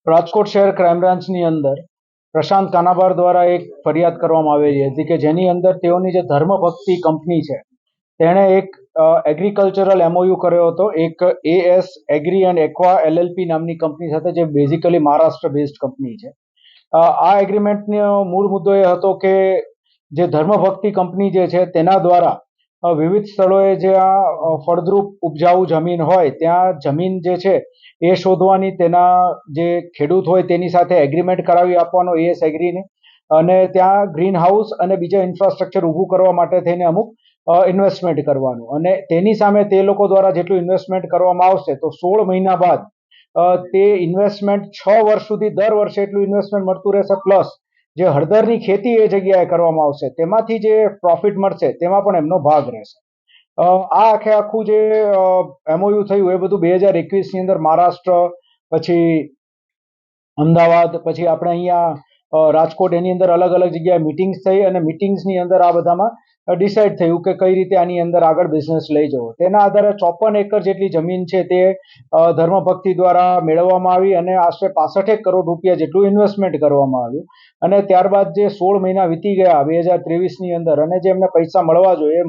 રાજકોટ શહેર ક્રાઇમ બ્રાન્ચની અંદર પ્રશાંત કાનાબાર દ્વારા એક ફરિયાદ કરવામાં આવેલી હતી કે જેની અંદર તેઓની જે ધર્મભક્તિ કંપની છે તેણે એક એગ્રીકલ્ચરલ એમઓયુ કર્યો હતો એક AS agri and aqua LLP નામની કંપની સાથે, જે બેઝિકલી મહારાષ્ટ્ર બેઝડ કંપની છે. આ એગ્રીમેન્ટનો મૂળ મુદ્દો એ હતો કે જે ધર્મભક્તિ કંપની જે છે તેના દ્વારા વિવિધ સ્થળોએ જે આ ફળદ્રુપ ઉપજાઉ જમીન હોય ત્યાં જમીન જે છે એ શોધવાની, તેના જે ખેડૂત હોય તેની સાથે એગ્રીમેન્ટ કરાવી આપવાનો એએસ એગ્રીને, અને ત્યાં ગ્રીન હાઉસ અને બીજા ઇન્ફ્રાસ્ટ્રક્ચર ઊભું કરવા માટે થઈને અમુક ઇન્વેસ્ટમેન્ટ કરવાનું, અને તેની સામે તે લોકો દ્વારા જેટલું ઇન્વેસ્ટમેન્ટ કરવામાં આવશે તો 16 મહિના બાદ તે ઇન્વેસ્ટમેન્ટ 6 વર્ષ સુધી દર વર્ષે એટલું ઇન્વેસ્ટમેન્ટ મળતું રહેશે, પ્લસ જે હળદરની ખેતી એ જગ્યાએ કરવામાં આવશે તેમાંથી જે પ્રોફિટ મળશે તેમાં પણ એમનો ભાગ રહેશે. આ આખું જે એમઓયુ થયું એ બધું 2021ની અંદર મહારાષ્ટ્ર, પછી અમદાવાદ, પછી આપણે અહીંયા રાજકોટ, એની અંદર અલગ અલગ જગ્યાએ મિટિંગ્સ થઈ, અને મિટિંગ્સની અંદર આ બધામાં ડિસાઇડ થયું કે કઈ રીતે આની અંદર આગળ બિઝનેસ લઈ જવો. તેના આધારે 54 એકર જેટલી જમીન છે તે ધર્મભક્તિ દ્વારા મેળવવામાં આવી, અને આશરે 65 કરોડ રૂપિયા જેટલું ઇન્વેસ્ટમેન્ટ કરવામાં આવ્યું. અને ત્યારબાદ જે 16 મહિના વીતી ગયા 2023ની અંદર, અને જે એમને પૈસા મળવા જોઈએ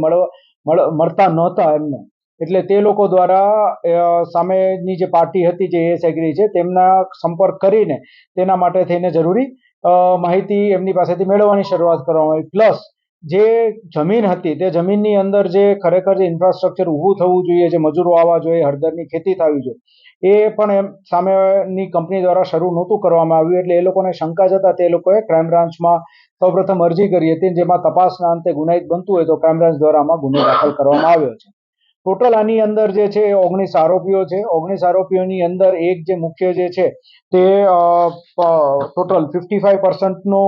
મળતા નહોતા એમને, એટલે તે લોકો દ્વારા સામેની જે પાર્ટી હતી, જે એએસ એગ્રી છે, તેમના સંપર્ક કરીને તેના માટે થઈને જરૂરી માહિતી એમની પાસેથી મેળવવાની શરૂઆત કરવામાં આવી. પ્લસ જે જમીન હતી તે જમીનની અંદર જે ખરેખર જે ઇન્ફ્રાસ્ટ્રક્ચર ઊભું થવું જોઈએ, જે મજૂરો આવવા જોઈએ, હળદરની ખેતી થવી જોઈએ, એ પણ એમ સામેની કંપની દ્વારા શરૂ નહોતું કરવામાં આવ્યું. એટલે એ લોકોને શંકા જતા તે લોકોએ ક્રાઇમ બ્રાન્ચમાં સૌપ્રથમ અરજી કરી હતી, જેમાં તપાસના અંતે ગુનાહિત બનતું હોય તો ક્રાઇમ બ્રાન્ચ દ્વારા આમાં ગુનો દાખલ કરવામાં આવ્યો છે. ટોટલ આની અંદર જે છે 19 આરોપીઓ છે. 19 આરોપીઓની અંદર એક જે મુખ્ય જે છે તે ટોટલ 55%નો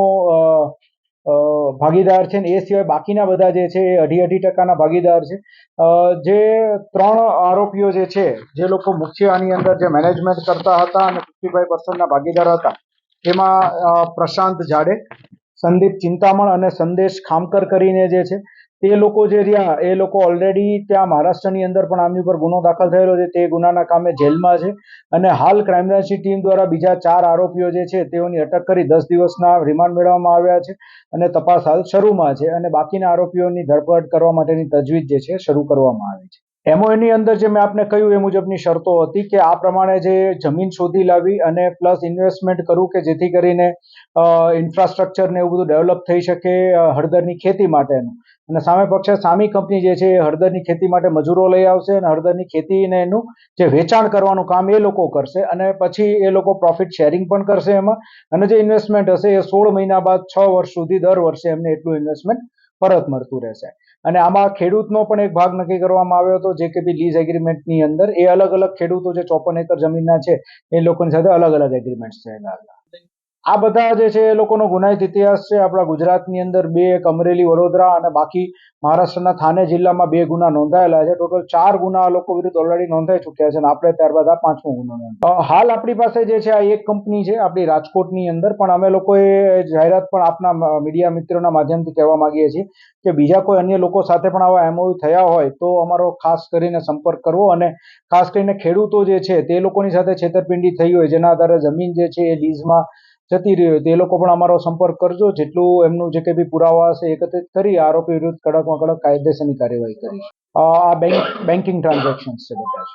ભાગીદાર છે, ને એ સિવાય બાકીના બધા જે છે એ 2.5% ભાગીદાર છે. જે 3 આરોપીઓ જે છે, જે લોકો મુખ્ય આની અંદર જે મેનેજમેન્ટ કરતા હતા અને 55%ના ભાગીદાર હતા, એમાં પ્રશાંત જાડે, સંદીપ ચિંતામણ અને સંદેશ ખામકર કરીને જે છે તે લોકો જે રહ્યા એ લોકો ઓલરેડી ત્યાં મહારાષ્ટ્રની અંદર પણ આમની ઉપર ગુનો દાખલ થયેલો છે, તે ગુનાના કામે જેલમાં છે. અને હાલ ક્રાઇમ બ્રાન્ચની ટીમ દ્વારા બીજા 4 આરોપીઓ જે છે તેઓની અટક કરી 10 દિવસના રિમાન્ડ મેળવવામાં આવ્યા છે, અને તપાસ હાલ શરૂમાં છે, અને બાકીના આરોપીઓની ધરપકડ કરવા માટેની તજવીજ જે છે શરૂ કરવામાં આવી છે. એમઓયુની અંદર જે મેં આપને કહ્યું એ મુજબની શરતો હતી કે આ પ્રમાણે જે જમીન શોધી લાવી અને પ્લસ ઇન્વેસ્ટમેન્ટ કરવું કે જેથી કરીને ઇન્ફ્રાસ્ટ્રક્ચર ને એવું બધું ડેવલપ થઈ શકે હળદરની ખેતી માટેનું. અને સામે પક્ષે સામી કંપની જે છે એ હળદરની ખેતી માટે મજૂરો લઈ આવશે, અને હળદરની ખેતીને એનું જે વેચાણ કરવાનું કામ એ લોકો કરશે, અને પછી એ લોકો પ્રોફિટ શેરિંગ પણ કરશે એમાં. અને જે ઇન્વેસ્ટમેન્ટ હશે એ 16 મહિના બાદ 6 વર્ષ સુધી દર વર્ષે એમને એટલું ઇન્વેસ્ટમેન્ટ પરત મળતું રહેશે. અને આમાં ખેડૂતનો પણ એક ભાગ નક્કી કરવામાં આવ્યો હતો, જે કે લીઝ એગ્રીમેન્ટની અંદર એ અલગ અલગ ખેડૂતો જે 54 એકર જમીનના છે એ લોકોની સાથે અલગ અલગ એગ્રીમેન્ટ થયેલા હતા. આ બધા જે છે એ લોકોનો ગુનાહિત ઇતિહાસ છે. આપણા ગુજરાતની અંદર 2, એક અમરેલી, વડોદરા, અને બાકી મહારાષ્ટ્રના થાને જિલ્લામાં 2 ગુના નોંધાયેલા છે. ટોટલ 4 ગુના આ લોકો વિરુદ્ધ ઓલરેડી નોંધાઈ ચૂક્યા છે, અને આપણે ત્યારબાદ આ 5મો ગુનો નોંધાયો. હાલ આપણી પાસે જે છે આ એક કંપની છે આપણી રાજકોટની અંદર, પણ અમે લોકોએ જાહેરાત પણ આપના મીડિયા મિત્રોના માધ્યમથી કહેવા માંગીએ છીએ કે બીજા કોઈ અન્ય લોકો સાથે પણ આવા એમઓયુ થયા હોય તો અમારો ખાસ કરીને સંપર્ક કરવો, અને ખાસ કરીને ખેડૂતો જે છે તે લોકોની સાથે છેતરપિંડી થઈ હોય, જેના આધારે જમીન જે છે એ લીઝમાં જતી રહી હોય, તે લોકો પણ અમારો સંપર્ક કરજો. જેટલું એમનું જે કંઈ બી પુરાવા હશે એકત્રિત કરી આરોપી વિરુદ્ધ કડકમાં કડક કાયદેસરની કાર્યવાહી કરી. આ બેન્કિંગ ટ્રાન્ઝેક્શન્સ છે બધા જ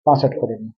65 કરોડની.